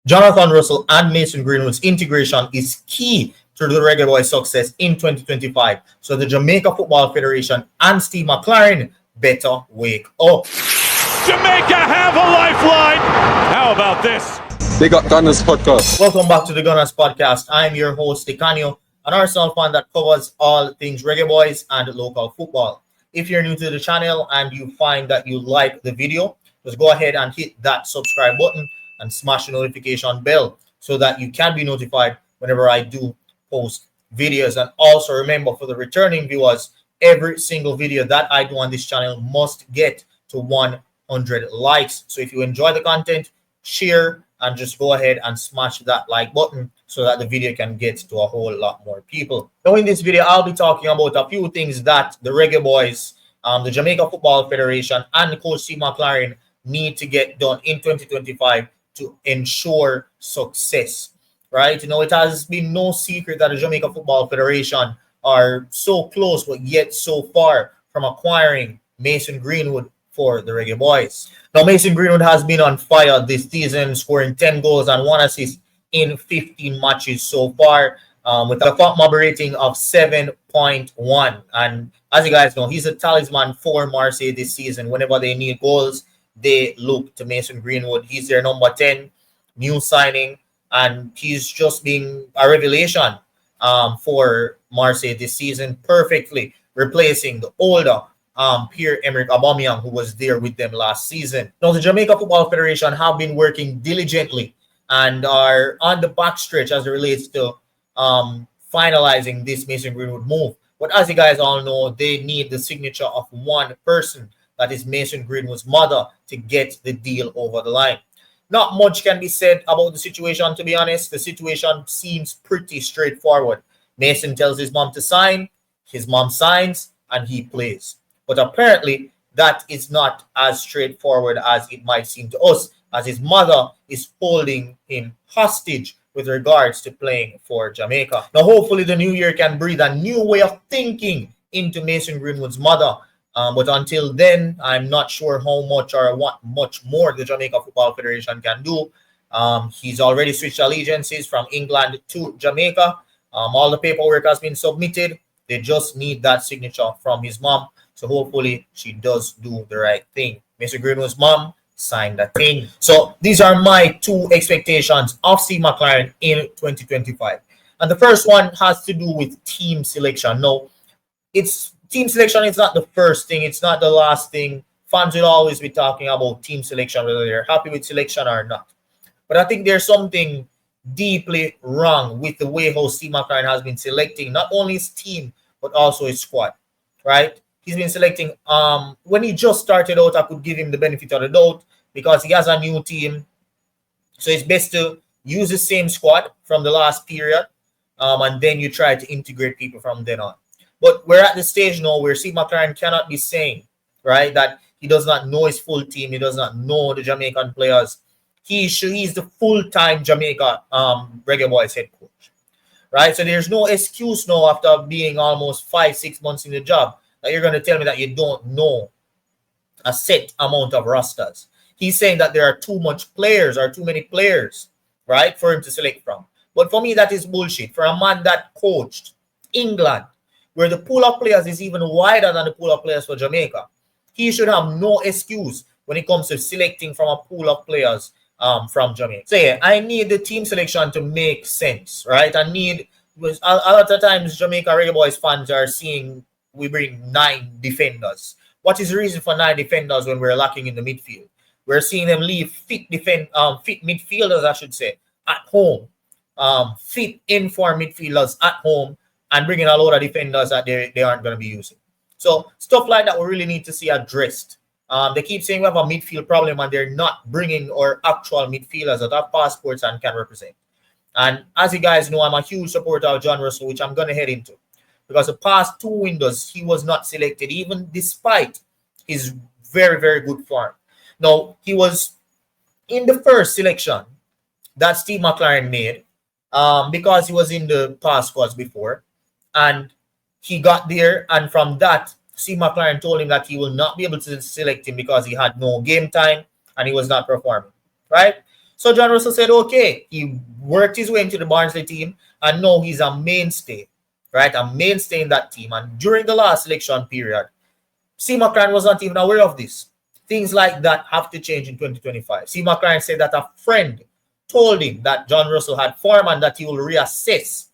Jonathan Russell and Mason Greenwood's integration is key to the Reggae Boyz' success in 2025. So the Jamaica Football Federation and Steve McClaren better wake up. Jamaica have a lifeline. How about this? They got Gunnaz podcast. Welcome back to the Gunnaz podcast. I'm your host, Dicanio, an Arsenal fan that covers all things Reggae Boyz and local football. If you're new to the channel and you find that you like the video, just go ahead and hit that subscribe button and smash the notification bell so that you can be notified whenever I do post videos. And also remember, for the returning viewers, every single video that I do on this channel must get to 100 likes. So if you enjoy the content, share and just go ahead and smash that like button so that the video can get to a whole lot more people. Now in this video, I'll be talking about a few things that the Reggae Boyz, the Jamaica Football Federation and Coach Steve McClaren need to get done in 2025 to ensure success, right? You know, it has been no secret that the Jamaica Football Federation are so close, but yet so far from acquiring Mason Greenwood for the Reggae Boyz. Now, Mason Greenwood has been on fire this season, scoring 10 goals and 1 assist in 15 matches so far, with a FOTMAB rating of 7.1. And as you guys know, he's a talisman for Marseille this season. Whenever they need goals, they look to Mason Greenwood. He's their number 10 new signing, and he's just being a revelation for Marseille this season, perfectly replacing the older Pierre-Emerick Aubameyang, who was there with them last season. Now, the Jamaica Football Federation have been working diligently and are on the backstretch as it relates to finalizing this Mason Greenwood move. But as you guys all know, they need the signature of one person, that is Mason Greenwood's mother, to get the deal over the line. Not much can be said about the situation, to be honest. The situation seems pretty straightforward. Mason tells his mom to sign, his mom signs, and he plays. But apparently, that is not as straightforward as it might seem to us, as his mother is holding him hostage with regards to playing for Jamaica. Now, hopefully, the new year can breathe a new way of thinking into Mason Greenwood's mother. But until then, I'm not sure how much or what much more the Jamaica Football Federation can do. He's already switched allegiances from England to Jamaica. All the paperwork has been submitted. They just need that signature from his mom. So hopefully she does do the right thing. Mason Greenwood's mom signed that thing. So these are my two expectations of Steve McClaren in 2025. And the first one has to do with team selection. No, it's team selection is not the first thing. It's not the last thing. Fans will always be talking about team selection, whether they're happy with selection or not. But I think there's something deeply wrong with the way how Steve McClaren has been selecting not only his team, but also his squad, right? He's been selecting, when he just started out, I could give him the benefit of the doubt because he has a new team. So it's best to use the same squad from the last period, and then you try to integrate people from then on. But we're at the stage now where Steve McClaren cannot be saying, right, that he does not know his full team. He does not know the Jamaican players. He's the full-time Jamaica Reggae Boyz head coach, right? So there's no excuse now after being almost 5-6 months in the job that you're going to tell me that you don't know a set amount of rosters. He's saying that there are too many players, right, for him to select from. But for me, that is bullshit. For a man that coached England, where the pool of players is even wider than the pool of players for Jamaica, he should have no excuse when it comes to selecting from a pool of players from Jamaica. So yeah, I need the team selection to make sense, right? A lot of times Jamaica Reggae Boyz fans are seeing we bring 9 defenders. What is the reason for 9 defenders when we're lacking in the midfield? We're seeing them leave fit midfielders, I should say, at home, fit in for midfielders at home, and bringing a lot of defenders that they aren't going to be using. So stuff like that we really need to see addressed. They keep saying we have a midfield problem and they're not bringing our actual midfielders that have passports and can represent. And as you guys know, I'm a huge supporter of John Russell, which I'm going to head into. Because the past 2 windows, he was not selected, even despite his very, very good form. Now, he was in the first selection that Steve McClaren made because he was in the past squads before. And he got there, and from that, Steve McClaren told him that he will not be able to select him because he had no game time and he was not performing, right? So John Russell said, okay, he worked his way into the Barnsley team, and now he's a mainstay, right? A mainstay in that team. And during the last selection period, McClaren was not even aware of this. Things like that have to change in 2025. McClaren said that a friend told him that John Russell had form and that he will reassess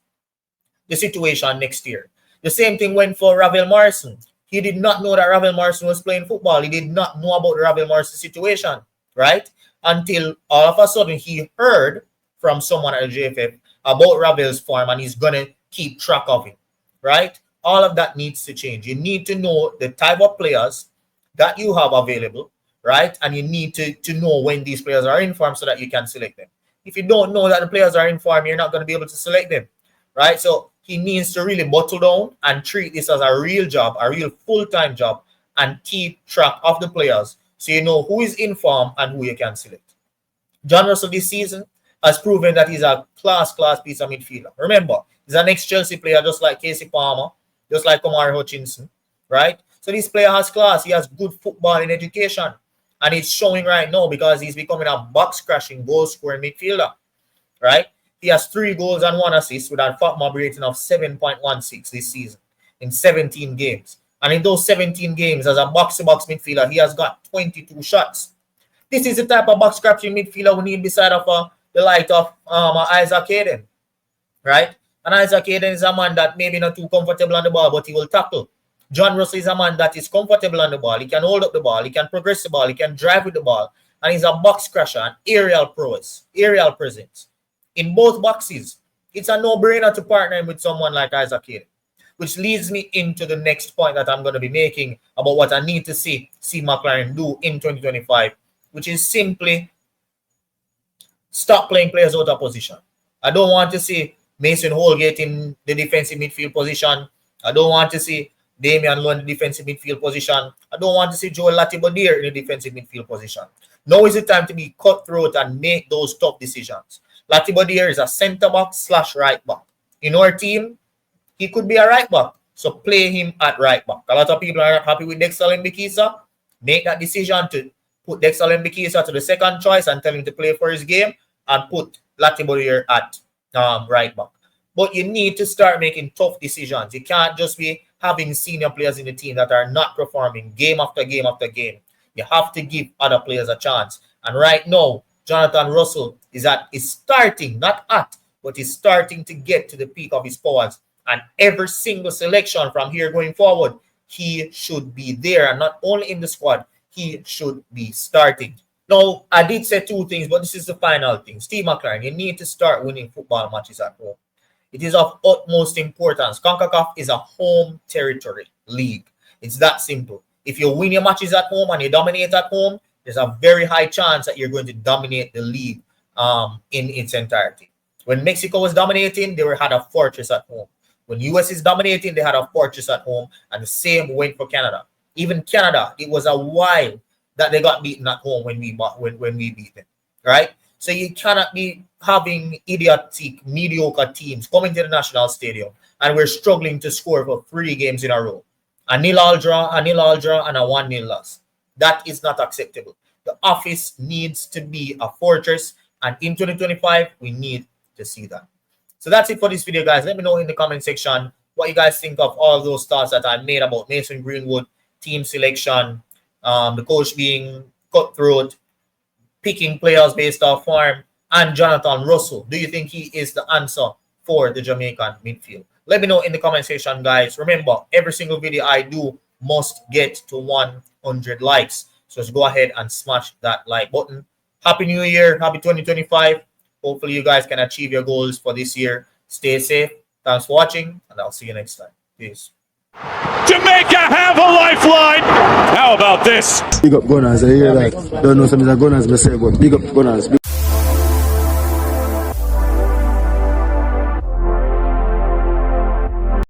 the situation next year. The same thing went for Ravel Morrison. He did not know that Ravel Morrison was playing football. He did not know about the Ravel Morrison situation, right? Until all of a sudden he heard from someone at the JFF about Ravel's form and he's going to keep track of it, right? All of that needs to change. You need to know the type of players that you have available, right? And you need to know when these players are in form so that you can select them. If you don't know that the players are in form, you're not going to be able to select them, right? So he needs to really bottle down and treat this as a real job, a real full-time job, and keep track of the players so you know who is in form and who you can select. John Russell this season has proven that he's a class piece of midfielder. Remember, he's an ex-Chelsea player just like Casey Palmer, just like Omar Hutchinson, right? So this player has class. He has good football in education. And it's showing right now because he's becoming a box-crashing, goal-scoring midfielder, right? He has 3 goals and 1 assist with a FOTMOB rating of 7.16 this season in 17 games. And in those 17 games, as a box-to-box midfielder, he has got 22 shots. This is the type of box-crashing midfielder we need beside of the light of Isaac Hayden, right? And Isaac Hayden is a man that maybe not too comfortable on the ball, but he will tackle. John Russell is a man that is comfortable on the ball. He can hold up the ball. He can progress the ball. He can drive with the ball. And he's a box crasher, an aerial presence. In both boxes, it's a no-brainer to partner him with someone like Isaac Hayden, which leads me into the next point that I'm going to be making about what I need to see McClaren do in 2025, which is simply stop playing players out of position. I don't want to see Mason Holgate in the defensive midfield position. I don't want to see Damian Lowe in the defensive midfield position. I don't want to see Joel Latibeaudiere in the defensive midfield position. Now is the time to be cutthroat and make those tough decisions. Latibeaudiere is a centre-back / right back. In our team, he could be a right back. So play him at right back. A lot of people are not happy with Dexter Mbikisa. Make that decision to put Dexter Mbikisa to the second choice and tell him to play for his game and put Latibeaudiere at right back. But you need to start making tough decisions. You can't just be having senior players in the team that are not performing game after game after game. You have to give other players a chance. And right now, Jonathan Russell is starting, not at, but he's starting to get to the peak of his powers. And every single selection from here going forward, he should be there. And not only in the squad, he should be starting. Now, I did say 2 things, but this is the final thing. Steve McClaren, you need to start winning football matches at home. It is of utmost importance. Concacaf is a home territory league. It's that simple. If you win your matches at home and you dominate at home, there's a very high chance that you're going to dominate the league in its entirety. When Mexico was dominating, they had a fortress at home. When US is dominating, they had a fortress at home, and the same went for Canada. Even Canada, it was a while that they got beaten at home when we beat them, right? So you cannot be having idiotic, mediocre teams coming to the national stadium, and we're struggling to score for 3 games in a row. A 0-0 draw, and a 1-0 loss. That is not acceptable. The office needs to be a fortress, and in 2025, we need to see that. So that's it for this video, guys. Let me know in the comment section what you guys think of all of those thoughts that I made about Mason Greenwood, team selection, the coach being cutthroat, picking players based off form, and Jonathan Russell. Do you think he is the answer for the Jamaican midfield? Let me know in the comment section, guys. Remember, every single video I do must get to 100 likes. So just go ahead and smash that like button. Happy New Year. Happy 2025. Hopefully you guys can achieve your goals for this year. Stay safe. Thanks for watching, and I'll see you next time. Peace. Jamaica have a lifeline. How about this? Big up Gunnaz. I hear that. Don't know some of the Gunnaz, but say, but big up Gunnaz.